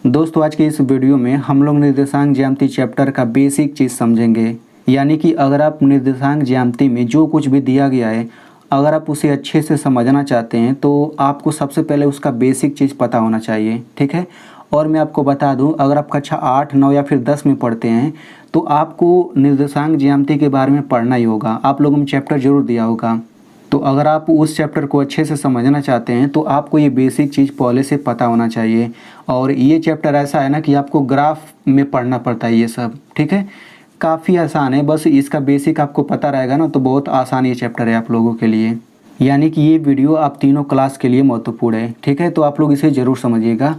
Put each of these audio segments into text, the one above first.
दोस्तों आज के इस वीडियो में हम लोग निर्देशांक ज्यामिति चैप्टर का बेसिक चीज़ समझेंगे। यानी कि अगर आप निर्देशांक ज्यामिति में जो कुछ भी दिया गया है, अगर आप उसे अच्छे से समझना चाहते हैं तो आपको सबसे पहले उसका बेसिक चीज़ पता होना चाहिए, ठीक है। और मैं आपको बता दूं, अगर आप कक्षा 8, 9 या फिर 10 में पढ़ते हैं तो आपको निर्देशांक ज्यामिति के बारे में पढ़ना ही होगा। आप लोगों में चैप्टर जरूर दिया होगा। तो अगर आप उस चैप्टर को अच्छे से समझना चाहते हैं तो आपको ये बेसिक चीज़ पहले से पता होना चाहिए। और ये चैप्टर ऐसा है ना कि आपको ग्राफ में पढ़ना पड़ता है ये सब, ठीक है। काफ़ी आसान है, बस इसका बेसिक आपको पता रहेगा ना तो बहुत आसान ये चैप्टर है आप लोगों के लिए। यानी कि ये वीडियो आप तीनों क्लास के लिए महत्वपूर्ण है, ठीक है। तो आप लोग इसे ज़रूर समझिएगा।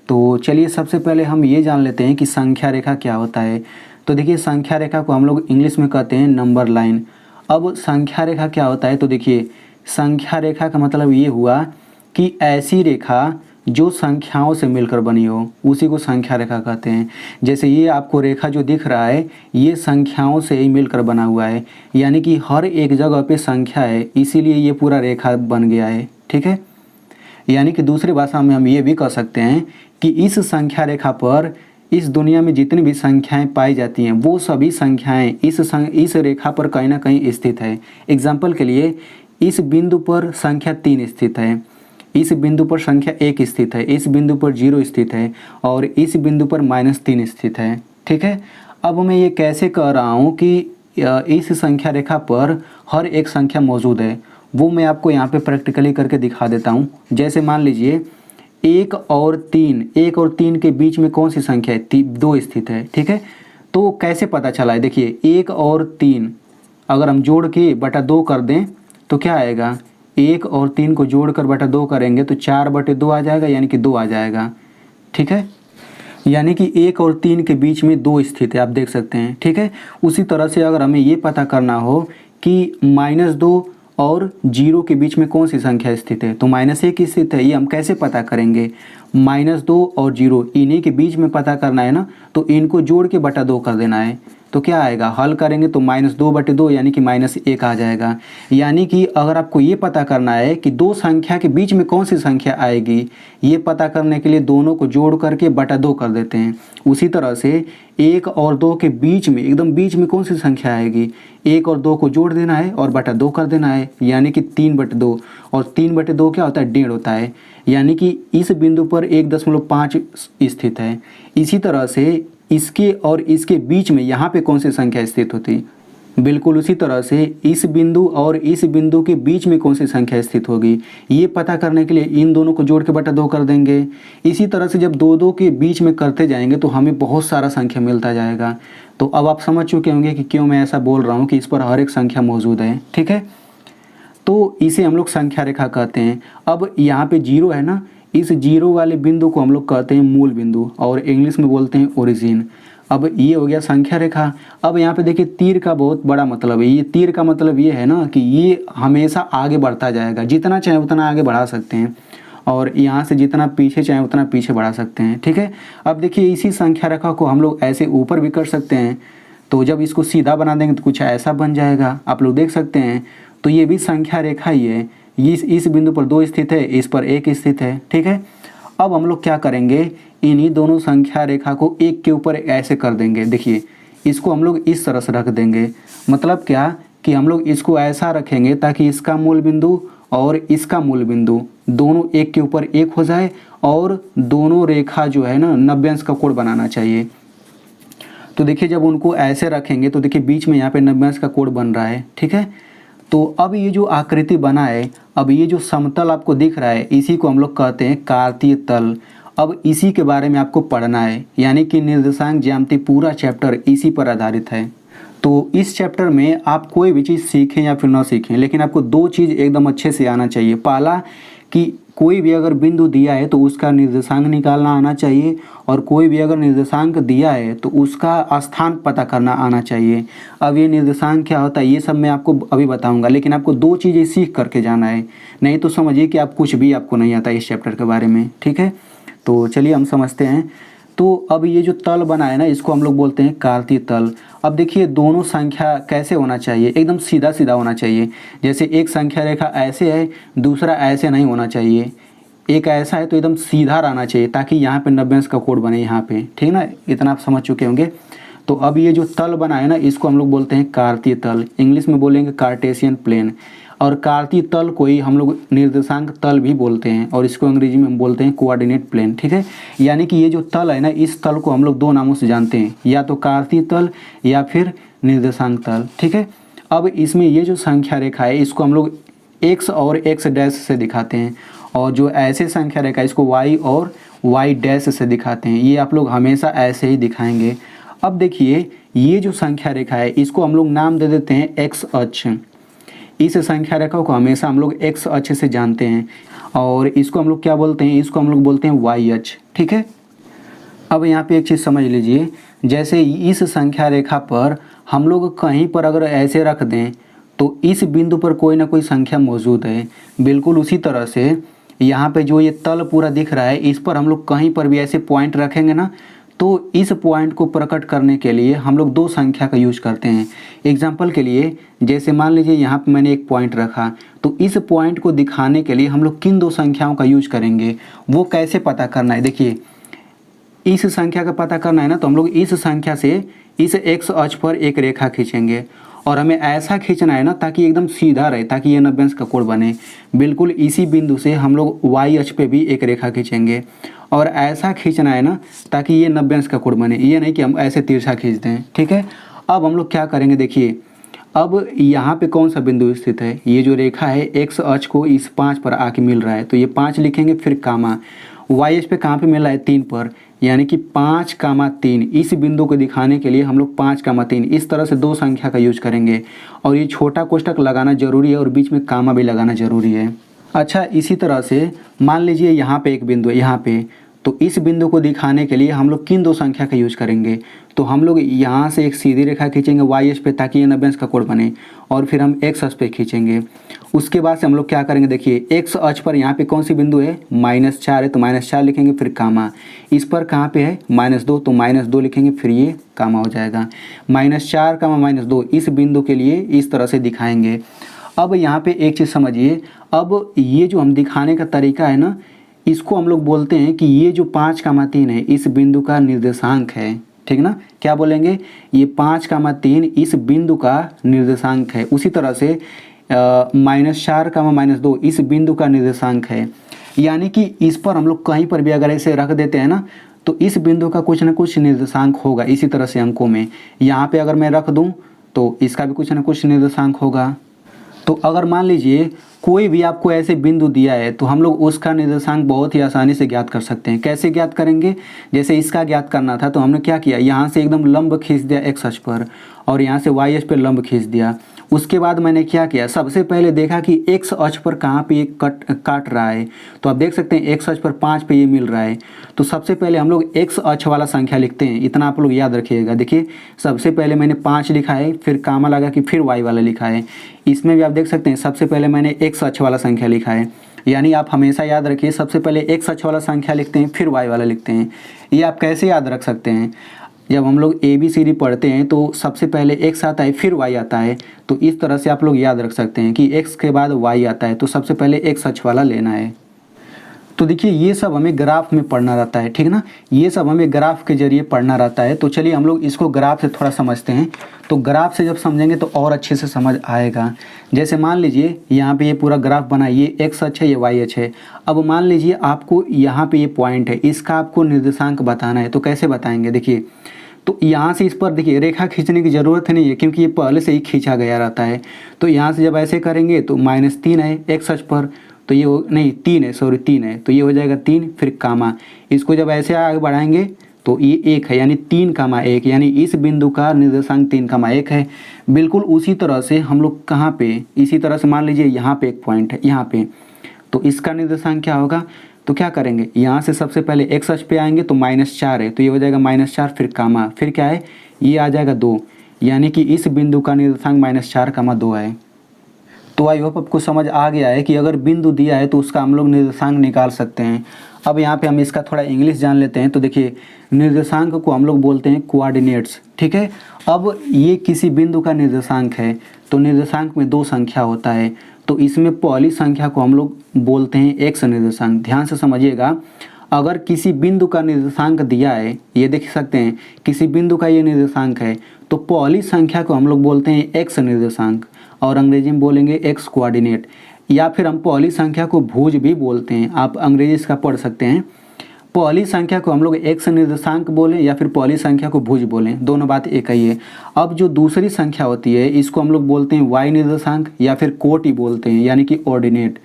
तो चलिए सबसे पहले हम ये जान लेते हैं कि संख्या रेखा क्या होता है। तो देखिए, संख्या रेखा को हम लोग इंग्लिश में कहते हैं नंबर लाइन। अब संख्या रेखा क्या होता है, तो देखिए संख्या रेखा का मतलब ये हुआ कि ऐसी रेखा जो संख्याओं से मिलकर बनी हो उसी को संख्या रेखा कहते हैं। जैसे ये आपको रेखा जो दिख रहा है ये संख्याओं से ही मिलकर बना हुआ है, यानी कि हर एक जगह पे संख्या है, इसीलिए ये पूरा रेखा बन गया है, ठीक है। यानी कि दूसरी भाषा में हम ये भी कह सकते हैं कि इस संख्या रेखा पर इस दुनिया में जितनी भी संख्याएं पाई जाती हैं वो सभी संख्याएं इस रेखा पर कहीं ना कहीं स्थित है। एग्जाम्पल के लिए इस बिंदु पर संख्या 3 स्थित है, इस बिंदु पर संख्या 1 स्थित है, इस बिंदु पर 0 स्थित है और इस बिंदु पर -3 स्थित है, ठीक है। अब मैं ये कैसे कह रहा हूँ कि इस संख्या रेखा पर हर एक संख्या मौजूद है, वो मैं आपको यहाँ पे प्रैक्टिकली करके दिखा देता हूँ। जैसे मान लीजिए 1 और 3 के बीच में कौन सी संख्या है, 2 स्थित है, ठीक है। तो कैसे पता चला है, देखिए 1 और 3 अगर हम जोड़ के बटा 2 कर दें तो क्या आएगा, 1 और 3 को जोड़कर बटा 2 करेंगे तो 4/2 आ जाएगा, यानी कि 2 आ जाएगा, ठीक है। यानी कि 1 और 3 के बीच में 2 स्थित है, आप देख सकते हैं, ठीक है। उसी तरह से अगर हमें ये पता करना हो कि -2 और 0 के बीच में कौन सी संख्या स्थित है, तो -1 स्थित है, ये हम कैसे पता करेंगे। -2 और 0 इन्हीं के बीच में पता करना है ना, तो इनको जोड़ के बटा 2 कर देना है, तो क्या आएगा, हल करेंगे तो -2/2 यानी कि -1 आ जाएगा। यानी कि अगर आपको ये पता करना है कि दो संख्या के बीच में कौन सी संख्या आएगी, ये पता करने के लिए दोनों को जोड़ करके बटा 2 कर देते हैं। उसी तरह से 1 और 2 के बीच में, एकदम बीच में कौन सी संख्या आएगी, 1 और 2 को जोड़ देना है और बटा 2 कर देना है, यानी कि 3/2। और 3/2 क्या होता है, 1.5 होता है, यानी कि इस बिंदु पर 1.5 स्थित है। इसी तरह से इसके और इसके बीच में यहाँ पे कौन सी संख्या स्थित होती, बिल्कुल उसी तरह से इस बिंदु और इस बिंदु के बीच में कौन सी संख्या स्थित होगी, ये पता करने के लिए इन दोनों को जोड़ के बटा 2 कर देंगे। इसी तरह से जब 2 के बीच में करते जाएंगे तो हमें बहुत सारा संख्या मिलता जाएगा। तो अब आप समझ चुके होंगे कि क्यों मैं ऐसा बोल रहा हूँ कि इस पर हर एक संख्या मौजूद है, ठीक है। तो इसे हम लोग संख्या रेखा कहते हैं। अब यहाँ पे 0 है ना, इस 0 वाले बिंदु को हम लोग कहते हैं मूल बिंदु और इंग्लिश में बोलते हैं ओरिजिन। अब ये हो गया संख्या रेखा। अब यहाँ पे देखिए तीर का बहुत बड़ा मतलब है, ये तीर का मतलब ये है ना कि ये हमेशा आगे बढ़ता जाएगा, जितना चाहे उतना आगे बढ़ा सकते हैं और यहाँ से जितना पीछे चाहे उतना पीछे बढ़ा सकते हैं, ठीक है। अब देखिए इसी संख्या रेखा को हम लोग ऐसे ऊपर भी कर सकते हैं, तो जब इसको सीधा बना देंगे तो कुछ ऐसा बन जाएगा, आप लोग देख सकते हैं। तो ये भी संख्या रेखा ही है, इस बिंदु पर 2 स्थित है, इस पर 1 स्थित है, ठीक है। अब हम लोग क्या करेंगे, इन्हीं दोनों संख्या रेखा को एक के ऊपर ऐसे कर देंगे। देखिए इसको हम लोग इस तरह से रख देंगे, मतलब क्या कि हम लोग इसको ऐसा रखेंगे ताकि इसका मूल बिंदु और इसका मूल बिंदु दोनों एक के ऊपर एक हो जाए और दोनों रेखा जो है ना 90 अंश का कोण बनाना चाहिए। तो देखिए जब उनको ऐसे रखेंगे तो देखिए बीच में यहाँ पे 90 अंश का कोण बन रहा है, ठीक है। तो अब ये जो आकृति बना है, अब ये जो समतल आपको दिख रहा है इसी को हम लोग कहते हैं कार्तीय तल। अब इसी के बारे में आपको पढ़ना है, यानी कि निर्देशांक ज्यामिति पूरा चैप्टर इसी पर आधारित है। तो इस चैप्टर में आप कोई भी चीज़ सीखें या फिर ना सीखें, लेकिन आपको 2 चीज़ एकदम अच्छे से आना चाहिए। पहला कि कोई भी अगर बिंदु दिया है तो उसका निर्देशांक निकालना आना चाहिए, और कोई भी अगर निर्देशांक दिया है तो उसका स्थान पता करना आना चाहिए। अब ये निर्देशांक क्या होता है ये सब मैं आपको अभी बताऊंगा, लेकिन आपको 2 चीज़ें सीख करके जाना है, नहीं तो समझिए कि आप कुछ भी आपको नहीं आता इस चैप्टर के बारे में, ठीक है। तो चलिए हम समझते हैं। तो अब ये जो तल बना है ना इसको हम लोग बोलते हैं कार्तीय तल। अब देखिए दोनों संख्या कैसे होना चाहिए, एकदम सीधा सीधा होना चाहिए। जैसे एक संख्या रेखा ऐसे है, दूसरा ऐसे नहीं होना चाहिए। एक ऐसा है तो एकदम सीधा रहना चाहिए ताकि यहाँ पे 90 अंश का कोण बने यहाँ पे, ठीक ना, इतना आप समझ चुके होंगे। तो अब ये जो तल बना है ना, इसको हम लोग बोलते हैं कार्तीय तल, इंग्लिश में बोलेंगे कार्टेशियन प्लेन। और कार्तीय तल को ही हम लोग निर्देशांक तल भी बोलते हैं और इसको अंग्रेजी में हम बोलते हैं कोऑर्डिनेट प्लेन, ठीक है। यानी कि ये जो तल है ना, इस तल को हम लोग दो नामों से जानते हैं, या तो कार्तीय तल या फिर निर्देशांक तल, ठीक है। अब इसमें ये जो संख्या रेखा है इसको हम लोग x और x डैश से दिखाते हैं, और जो ऐसे संख्या रेखा है इसको y और y डैश से दिखाते हैं। ये आप लोग हमेशा ऐसे ही दिखाएंगे। अब देखिए ये जो संख्या रेखा है इसको हम लोग नाम दे देते हैं x अक्ष। इस संख्या रेखा को हमेशा हम लोग x अक्ष से जानते हैं, और इसको हम लोग क्या बोलते हैं, इसको हम लोग बोलते हैं y अक्ष, ठीक है। अब यहाँ पे एक चीज़ समझ लीजिए, जैसे इस संख्या रेखा पर हम लोग कहीं पर अगर ऐसे रख दें तो इस बिंदु पर कोई ना कोई संख्या मौजूद है। बिल्कुल उसी तरह से यहाँ पे जो ये तल पूरा दिख रहा है, इस पर हम लोग कहीं पर भी ऐसे पॉइंट रखेंगे ना, तो इस पॉइंट को प्रकट करने के लिए हम लोग दो संख्या का यूज करते हैं। एग्जाम्पल के लिए जैसे मान लीजिए यहाँ पे मैंने एक पॉइंट रखा, तो इस पॉइंट को दिखाने के लिए हम लोग किन दो संख्याओं का यूज करेंगे, वो कैसे पता करना है। देखिए इस संख्या का पता करना है ना, तो हम लोग इस संख्या से इस x अक्ष पर एक रेखा खींचेंगे, और हमें ऐसा खींचना है ना ताकि एकदम सीधा रहे, ताकि ये 90 अंश का कोण बने। बिल्कुल इसी बिंदु से हम लोग y अक्ष पे भी एक रेखा खींचेंगे, और ऐसा खींचना है ना ताकि ये 90 अंश का कोण बने, ये नहीं कि हम ऐसे तिरछा खींच दें, ठीक है। अब हम लोग क्या करेंगे, देखिए अब यहाँ पे कौन सा बिंदु स्थित है, ये जो रेखा है x अक्ष को इस 5 पर आके मिल रहा है, तो ये 5 लिखेंगे, फिर कामा y अक्ष पे कहाँ पे मिल रहा है, 3 पर, यानी कि 5,3। इस बिंदु को दिखाने के लिए हम लोग 5,3 इस तरह से दो संख्या का यूज करेंगे, और ये छोटा कोष्ठक लगाना जरूरी है और बीच में कामा भी लगाना जरूरी है। अच्छा, इसी तरह से मान लीजिए यहाँ पे एक बिंदु है यहाँ पे, तो इस बिंदु को दिखाने के लिए हम लोग किन दो संख्या का यूज करेंगे, तो हम लोग यहाँ से एक सीधी रेखा खींचेंगे y अक्ष पे ताकि ये 90 अंश का कोण बने, और फिर हम x अक्ष पे खींचेंगे। उसके बाद से हम लोग क्या करेंगे, देखिए x अक्ष पर यहाँ पे कौन सी बिंदु है, -4 है, तो -4 लिखेंगे, फिर कामा। इस पर कहाँ पे है, -2, तो -2 लिखेंगे, फिर ये कामा हो जाएगा। -4 कामा -2 इस बिंदु के लिए इस तरह से दिखाएंगे। अब यहाँ पे एक चीज़ समझिए, अब ये जो हम दिखाने का तरीका है ना, इसको हम लोग बोलते हैं कि ये जो 5,3 है इस बिंदु का निर्देशांक है, ठीक ना। क्या बोलेंगे, ये 5,3 इस बिंदु का निर्देशांक है। उसी तरह से -4 -2 इस बिंदु का निर्देशांक है। यानी कि इस पर हम लोग कहीं पर भी अगर ऐसे रख देते हैं ना, तो इस बिंदु का कुछ ना कुछ निर्देशांक होगा। इसी तरह से अंकों में यहाँ पे अगर मैं रख दूँ तो इसका भी कुछ ना कुछ निर्देशांक होगा। तो अगर मान लीजिए कोई भी आपको ऐसे बिंदु दिया है, तो हम लोग उसका निर्देशांक बहुत ही आसानी से ज्ञात कर सकते हैं। कैसे ज्ञात करेंगे, जैसे इसका ज्ञात करना था तो हमने क्या किया, यहाँ से एकदम लंब खींच दिया x अक्ष पर, और यहाँ से y अक्ष पर लंब खींच दिया। उसके बाद मैंने क्या किया, सबसे पहले देखा कि x अक्ष पर कहाँ पे ये काट रहा है, तो आप देख सकते हैं x अक्ष पर 5 पे ये मिल रहा है। तो सबसे पहले हम लोग x अक्ष वाला संख्या लिखते हैं, इतना आप लोग याद रखिएगा। देखिए सबसे पहले मैंने 5 लिखा है, फिर कामा लगा कि फिर y वाला लिखा है। इसमें भी आप देख सकते हैं सबसे पहले मैंने x अक्ष वाला संख्या लिखा है। यानी आप हमेशा याद रखिए, सबसे पहले x अक्ष वाला संख्या लिखते हैं, फिर y वाला लिखते हैं। ये आप कैसे याद रख सकते हैं, जब हम लोग ABCD पढ़ते हैं तो सबसे पहले x आता है, फिर y आता है, तो इस तरह से आप लोग याद रख सकते हैं कि x के बाद y आता है, तो सबसे पहले x अक्ष वाला लेना है। तो देखिए ये सब हमें ग्राफ में पढ़ना रहता है, ठीक ना, ये सब हमें ग्राफ के जरिए पढ़ना रहता है। तो चलिए हम लोग इसको ग्राफ से थोड़ा समझते हैं। तो ग्राफ से जब समझेंगे तो और अच्छे से समझ आएगा। जैसे मान लीजिए यहाँ पे ये पूरा ग्राफ बना, ये x अक्ष है, ये y अक्ष है। अब मान लीजिए आपको यहाँ पे ये पॉइंट है, इसका आपको निर्देशांक बताना है, तो कैसे बताएंगे, देखिए तो यहाँ से इस पर देखिए रेखा खींचने की ज़रूरत नहीं है क्योंकि ये पहले से ही खींचा गया रहता है। तो यहाँ से जब ऐसे करेंगे तो -3 है x अक्ष पर, तो ये नहीं 3 है, सॉरी 3 है, तो ये हो जाएगा 3, फिर कामा। इसको जब ऐसे आगे बढ़ाएंगे तो ये 1 है, यानी 3,1, यानी इस बिंदु का निर्देशांक 3,1 है। बिल्कुल उसी तरह से हम लोग कहाँ पे, इसी तरह से मान लीजिए यहाँ पे एक पॉइंट है यहाँ पे, तो इसका निर्देशांक क्या होगा, तो क्या करेंगे, यहाँ से सबसे पहले x अक्ष पे आएंगे तो -4 है, तो ये हो जाएगा -4, फिर कामा, फिर क्या है, ये आ जाएगा 2, यानी कि इस बिंदु का निर्देशांक -4,2 है। तो आई होप आपको समझ आ गया है कि अगर बिंदु दिया है तो उसका हम लोग निर्देशांक निकाल सकते हैं। अब यहाँ पे हम इसका थोड़ा इंग्लिश जान लेते हैं। तो देखिए निर्देशांक को हम लोग बोलते हैं कोऑर्डिनेट्स, ठीक है। अब ये किसी बिंदु का निर्देशांक है, तो निर्देशांक में दो संख्या होता है, तो तो इसमें पहली संख्या को हम लोग बोलते हैं एक्स निर्देशांक। ध्यान से समझिएगा, अगर किसी बिंदु का निर्देशांक दिया है, ये देख सकते हैं किसी बिंदु का ये निर्देशांक है, तो पहली संख्या को हम लोग बोलते हैं एक्स निर्देशांक और अंग्रेजी में बोलेंगे एक्स कोऑर्डिनेट, या फिर हम पहली संख्या को भुज भी बोलते हैं। आप अंग्रेजी इसका पढ़ सकते हैं। पहली संख्या को हम लोग एक्स निर्देशांक बोलें या फिर पहली संख्या को भुज बोलें, दोनों बात एक ही है। अब जो दूसरी संख्या होती है इसको हम लोग बोलते हैं वाई निर्देशांक या फिर कोटि बोलते हैं, यानी कि ऑर्डिनेट।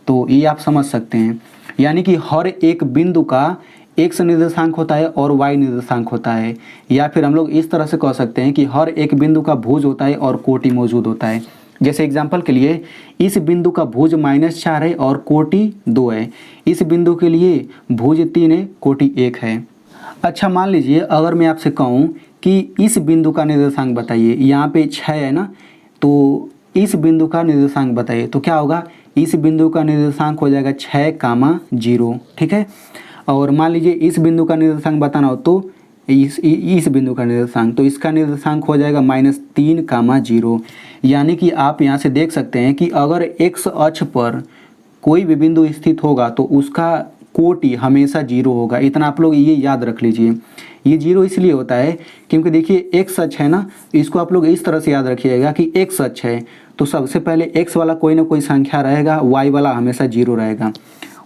तो ये आप समझ सकते हैं, यानी कि हर एक बिंदु का एक्स निर्देशांक होता है और वाई निर्देशांक होता है, या फिर हम लोग इस तरह से कह सकते हैं कि हर एक बिंदु का भुज होता है और कोटि मौजूद होता है। जैसे एग्जाम्पल के लिए इस बिंदु का भुज -4 है और कोटि 2 है। इस बिंदु के लिए भुज 3 है, कोटि 1 है। अच्छा, मान लीजिए अगर मैं आपसे कहूँ कि इस बिंदु का निर्देशांक बताइए, यहाँ पे 6 है ना, तो इस बिंदु का निर्देशांक बताइए, तो क्या होगा, इस बिंदु का निर्देशांक हो जाएगा 6, 0, ठीक है। और मान लीजिए इस बिंदु का निर्देशांक बताना हो तो इस बिंदु का निर्देशांक, तो इसका निर्देशांक हो जाएगा -3, 0। यानी कि आप यहाँ से देख सकते हैं कि अगर एक्स अक्ष पर कोई भी बिंदु स्थित होगा तो उसका कोटि हमेशा 0 होगा। इतना आप लोग ये याद रख लीजिए। ये 0 इसलिए होता है क्योंकि देखिए एक्स अक्ष है ना, इसको आप लोग इस तरह से याद रखिएगा कि एक्स अक्ष है तो सबसे पहले एक्स वाला कोई ना कोई संख्या रहेगा, वाई वाला हमेशा 0 रहेगा।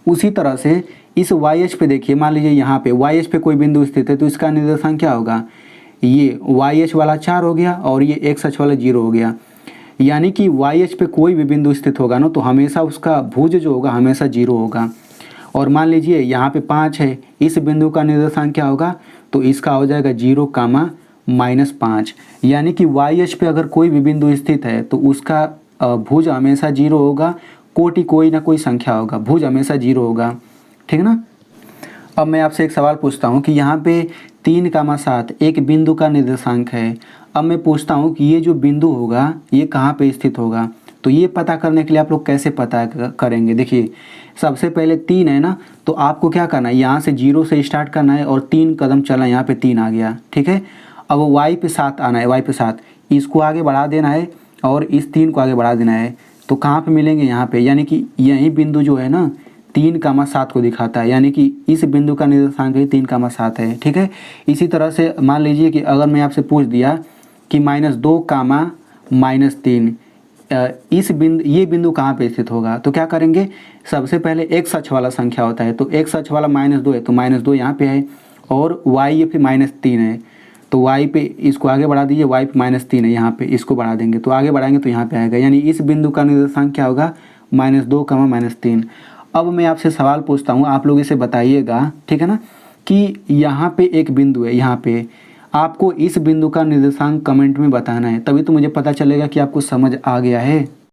उसी तरह से इस वाई अक्ष पे देखिए, मान लीजिए यहाँ पे वाई अक्ष पे कोई बिंदु स्थित है तो इसका निर्देशांक क्या होगा, ये वाई अक्ष वाला 4 हो गया और ये एक्स अक्ष वाला 0 हो गया। यानी कि वाई अक्ष पे कोई भी बिंदु स्थित होगा ना तो हमेशा उसका भुज जो होगा हमेशा 0 होगा। और मान लीजिए यहाँ पे 5 है, इस बिंदु का निर्देशांक क्या होगा, तो इसका हो जाएगा 0, -5। यानी कि वाई अक्ष पे अगर कोई भी बिंदु स्थित है तो उसका भुज हमेशा 0 होगा, कोटि कोई ना कोई संख्या होगा, भुज हमेशा 0 होगा, ठीक है ना। अब मैं आपसे एक सवाल पूछता हूँ कि यहाँ पे 3, 7 एक बिंदु का निर्देशांक है। अब मैं पूछता हूँ कि ये जो बिंदु होगा ये कहाँ पे स्थित होगा, तो ये पता करने के लिए आप लोग कैसे पता करेंगे। देखिए सबसे पहले 3 है ना, तो आपको क्या करना है, यहाँ से 0 से स्टार्ट करना है और 3 कदम चलना है, यहाँ पे 3 आ गया, ठीक है। अब वाई पे 7 आना है, वाई पे 7 इसको आगे बढ़ा देना है और इस 3 को आगे बढ़ा देना है, तो कहाँ पे मिलेंगे, यहाँ पे। यानी कि यही बिंदु जो है ना 3, 7 को दिखाता है, यानी कि इस बिंदु का निर्देशांक ही 3, 7 है, ठीक है। इसी तरह से मान लीजिए कि अगर मैं आपसे पूछ दिया कि -2, -3 ये बिंदु कहाँ पे स्थित होगा, तो क्या करेंगे, सबसे पहले एक्स अक्ष वाला संख्या होता है, तो एक्स अक्ष वाला -2 है तो -2 यहाँ पे है, और वाई ये पे -3 है तो वाई पे इसको आगे बढ़ा दीजिए, वाई पे -3 है, यहाँ पे इसको बढ़ा देंगे तो आगे बढ़ाएंगे तो यहाँ पे आएगा। यानी इस बिंदु का निर्देशांक क्या होगा, -2, -3। अब मैं आपसे सवाल पूछता हूँ, आप लोग इसे बताइएगा, ठीक है ना, कि यहाँ पे एक बिंदु है, यहाँ पे आपको इस बिंदु का निर्देशांक कमेंट में बताना है, तभी तो मुझे पता चलेगा कि आपको समझ आ गया है।